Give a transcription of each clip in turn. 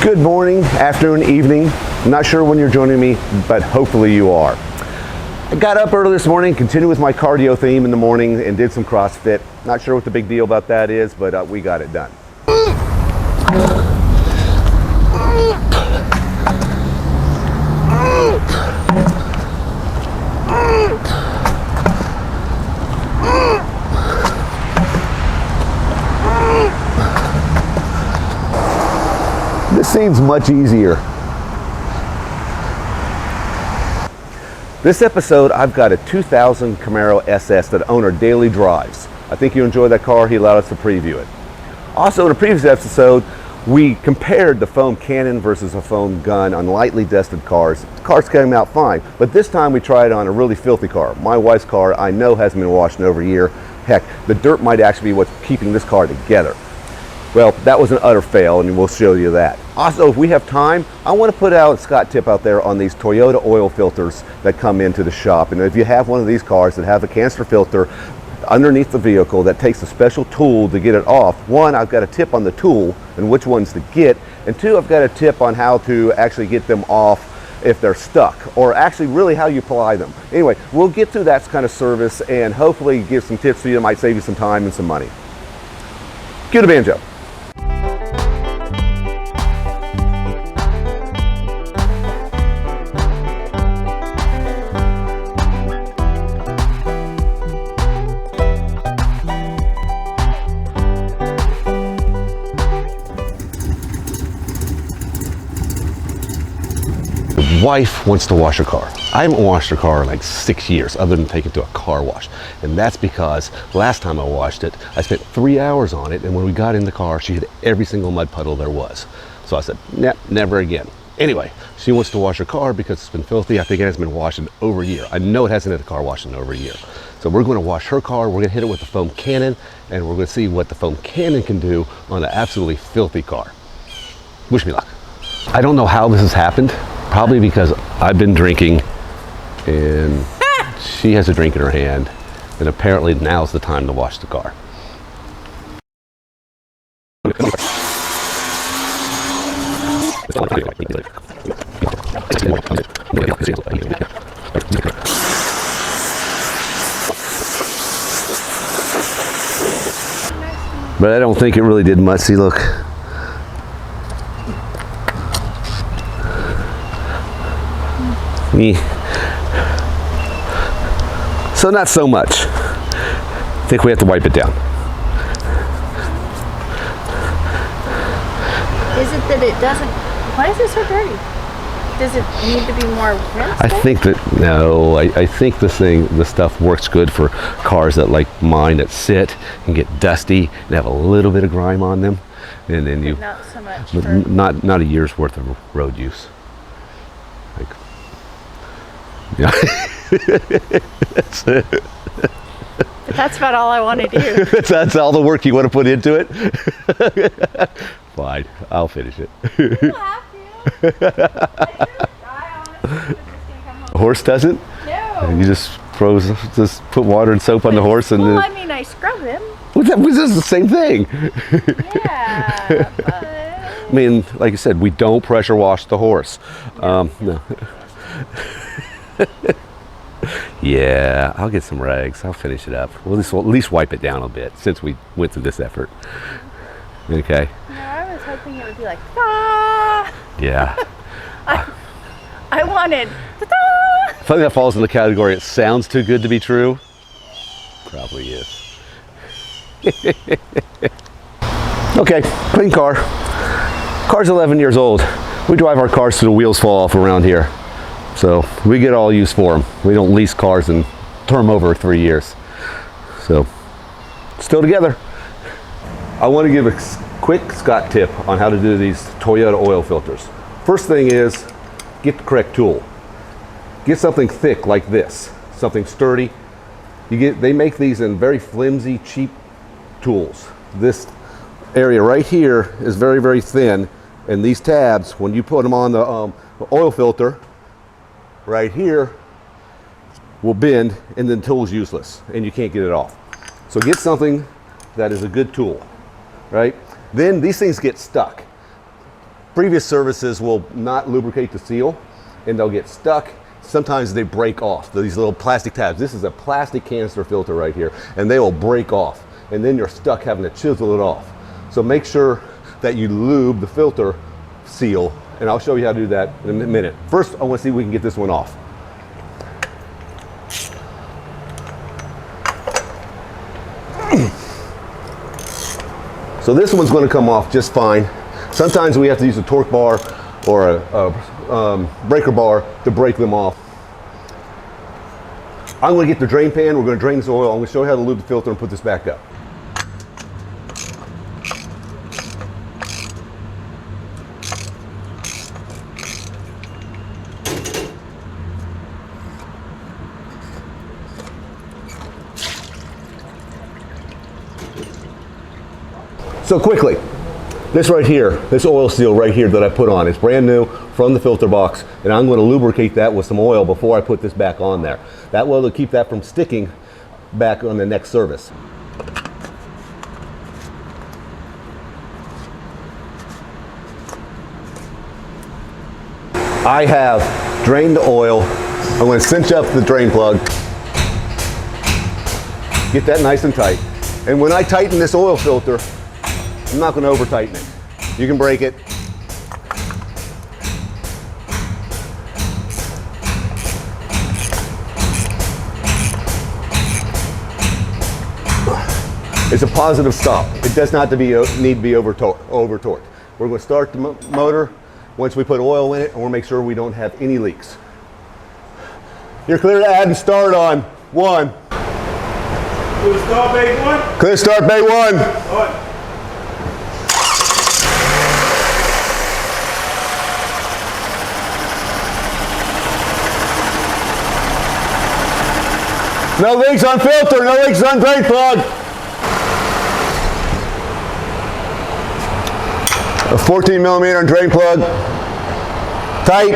Good morning, afternoon, evening. I'm not sure when you're joining me, but hopefully you are. I got up early this morning, continued with my cardio theme in the morning, and did some CrossFit. Not sure what the big deal about that is, but we got it done. This seems much easier. This episode, I've got a 2000 Camaro SS that owner daily drives. I think you enjoyed that car. He allowed us to preview it. Also, in a previous episode, we compared the foam cannon versus a foam gun on lightly dusted cars. The cars came out fine, but this time we tried on a really filthy car. My wife's car, I know, hasn't been washed in over a year. Heck, the dirt might actually be what's keeping this car together. Well, that was an utter fail, and we'll show you that. Also, if we have time, I want to put out a Scott tip out there on these Toyota oil filters that come into the shop. And if you have one of these cars that have a canister filter underneath the vehicle that takes a special tool to get it off, one, I've got a tip on the tool and which ones to get, and two, I've got a tip on how to actually get them off if they're stuck, or actually really how you apply them. Anyway, we'll get through that kind of service and hopefully give some tips for you that might save you some time and some money. Cue the banjo. Wife wants to wash her car. I haven't washed her car in like 6 years other than take it to a car wash. And that's because last time I washed it, I spent 3 hours on it, and when we got in the car, she hit every single mud puddle there was. So I said, nah, never again. Anyway, she wants to wash her car because it's been filthy. I think it hasn't been washed in over a year. I know it hasn't had a car wash in over a year. So we're going to wash her car, we're going to hit it with the foam cannon, and we're going to see what the foam cannon can do on an absolutely filthy car. Wish me luck. I don't know how this has happened. Probably because I've been drinking and she has a drink in her hand, and apparently now's the time to wash the car. But I don't think it really did much. See, look. So not so much. I think we have to wipe it down. Is it that it doesn't, why is it so dirty? Does it need to be more rinsed? I think that, no, I think the stuff works good for cars that like mine that sit and get dusty and have a little bit of grime on them. And then you, not so much not a year's worth of road use. Like, yeah. That's it. But that's about all I want to do. That's all the work you want to put into it? Fine, I'll finish it. You don't have to. A horse doesn't? No. You just put water and soap on the horse and well, then... I mean, I scrub him. Well, that was just the same thing. Yeah. But... I mean, like I said, we don't pressure wash the horse. No. Yeah, I'll get some rags. I'll finish it up. We'll at least wipe it down a bit since we went through this effort. Okay. No, I was hoping it would be like, ah. Yeah. I wanted, ta-da! Something that falls in the category, it sounds too good to be true. Probably is. Okay, clean car. Car's 11 years old. We drive our cars till the wheels fall off around here. So we get all use for them. We don't lease cars and turn them over 3 years. So, still together. I want to give a quick Scott tip on how to do these Toyota oil filters. First thing is, get the correct tool. Get something thick like this, something sturdy. They make these in very flimsy, cheap tools. This area right here is very, very thin, and these tabs, when you put them on the oil filter, right here will bend, and then the tool's useless and you can't get it off. So get something that is a good tool, right? Then these things get stuck. previous services will not lubricate the seal and they'll get stuck. Sometimes they break off, these little plastic tabs. This is a plastic canister filter right here, and they will break off, and then you're stuck having to chisel it off. So make sure that you lube the filter seal, and I'll show you how to do that in a minute. First, I want to see if we can get this one off. So this one's going to come off just fine. Sometimes we have to use a torque bar or a breaker bar to break them off. I'm going to get the drain pan. We're going to drain this oil. I'm going to show you how to lube the filter and put this back up. So quickly, this right here, this oil seal right here that I put on, it's brand new from the filter box, and I'm going to lubricate that with some oil before I put this back on there. That will keep that from sticking back on the next service. I have drained the oil. I'm going to cinch up the drain plug, get that nice and tight. And when I tighten this oil filter, I'm not going to over tighten it. You can break it. It's a positive stop. It does not need to be over torqued. We're going to start the motor once we put oil in it, and we'll make sure we don't have any leaks. You're clear to add and start on 1. Clear to start bay 1. Clear to start bay 1. 1. No leaks on filter, no leaks on drain plug. A 14mm drain plug. Tight.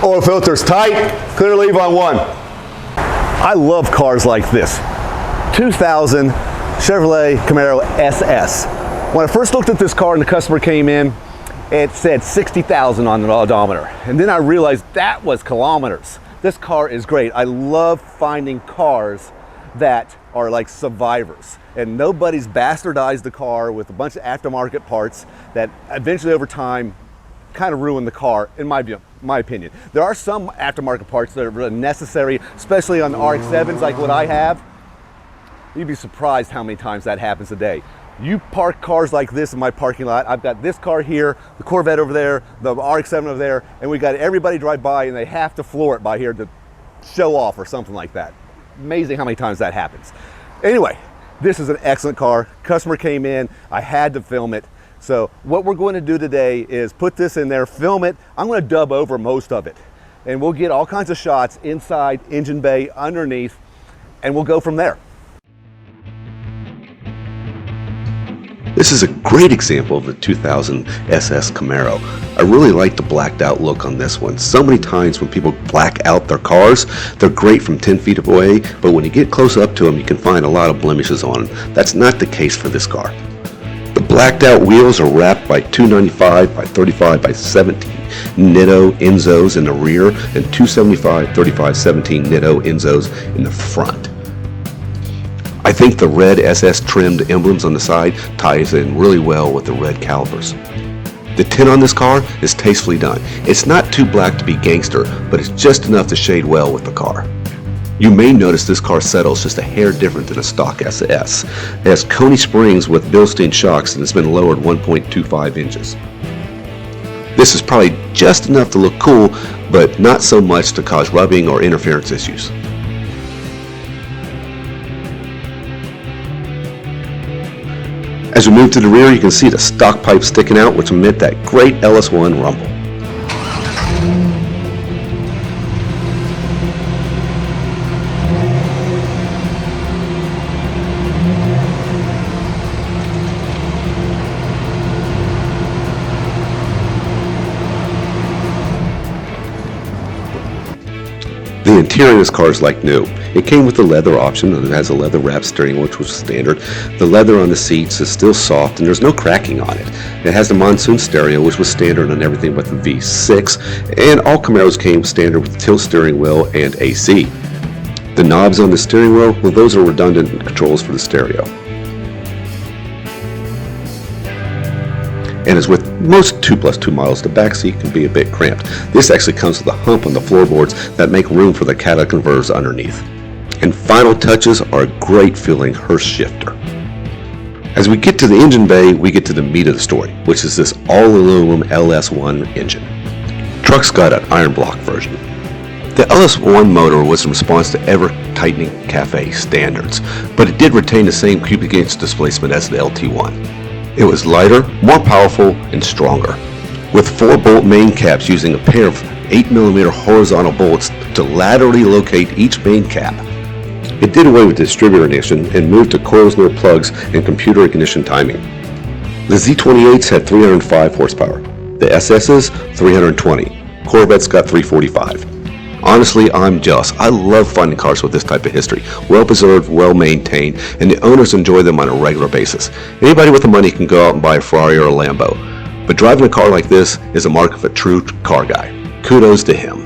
Oil filter's tight. Clear to leave on 1. I love cars like this. 2000 Chevrolet Camaro SS. When I first looked at this car and the customer came in, it said 60,000 on the odometer. And then I realized that was kilometers. This car is great. I love finding cars that are like survivors. And nobody's bastardized the car with a bunch of aftermarket parts that eventually over time kind of ruin the car, in my opinion. There are some aftermarket parts that are really necessary, especially on the RX-7s like what I have. You'd be surprised how many times that happens a day. You park cars like this in my parking lot. I've got this car here, the Corvette over there, the RX-7 over there, and we got everybody drive by and they have to floor it by here to show off or something like that. Amazing how many times that happens. Anyway, this is an excellent car. Customer came in, I had to film it. So what we're going to do today is put this in there, film it. I'm going to dub over most of it. And we'll get all kinds of shots inside, engine bay, underneath, and we'll go from there. This is a great example of the 2000 SS Camaro. I really like the blacked out look on this one. So many times when people black out their cars, they're great from 10 feet away, but when you get close up to them, you can find a lot of blemishes on them. That's not the case for this car. The blacked out wheels are wrapped by 295 by 35 by 17 Nitto Enzos in the rear and 275 35 17 Nitto Enzos in the front. I think the red SS trimmed emblems on the side ties in really well with the red calipers. The tint on this car is tastefully done. It's not too black to be gangster, but it's just enough to shade well with the car. You may notice this car settles just a hair different than a stock SS. It has Coney springs with Bilstein shocks and it's been lowered 1.25 inches. This is probably just enough to look cool, but not so much to cause rubbing or interference issues. As we move to the rear, you can see the stock pipes sticking out, which emit that great LS1 rumble. The interior of this car is like new. It came with the leather option, and it has a leather wrapped steering wheel, which was standard. The leather on the seats is still soft, and there's no cracking on it. It has the monsoon stereo, which was standard on everything but the V6, and all Camaros came standard with tilt steering wheel and AC. The knobs on the steering wheel, well, those are redundant controls for the stereo. And as with most 2+2 models, the back seat can be a bit cramped. This actually comes with a hump on the floorboards that make room for the catalytic converters underneath. And final touches are a great feeling Hurst shifter. As we get to the engine bay, we get to the meat of the story, which is this all-aluminum LS1 engine. Truck's got an iron block version. The LS1 motor was in response to ever-tightening CAFE standards, but it did retain the same cubic inch displacement as the LT1. It was lighter, more powerful, and stronger, with 4-bolt main caps using a pair of 8mm horizontal bolts to laterally locate each main cap. It did away with distributor ignition and moved to coils near plugs and computer ignition timing. The Z28s had 305 horsepower, the SS's 320, Corvette's got 345. Honestly, I'm jealous. I love finding cars with this type of history. Well preserved, well maintained, and the owners enjoy them on a regular basis. Anybody with the money can go out and buy a Ferrari or a Lambo. But driving a car like this is a mark of a true car guy. Kudos to him.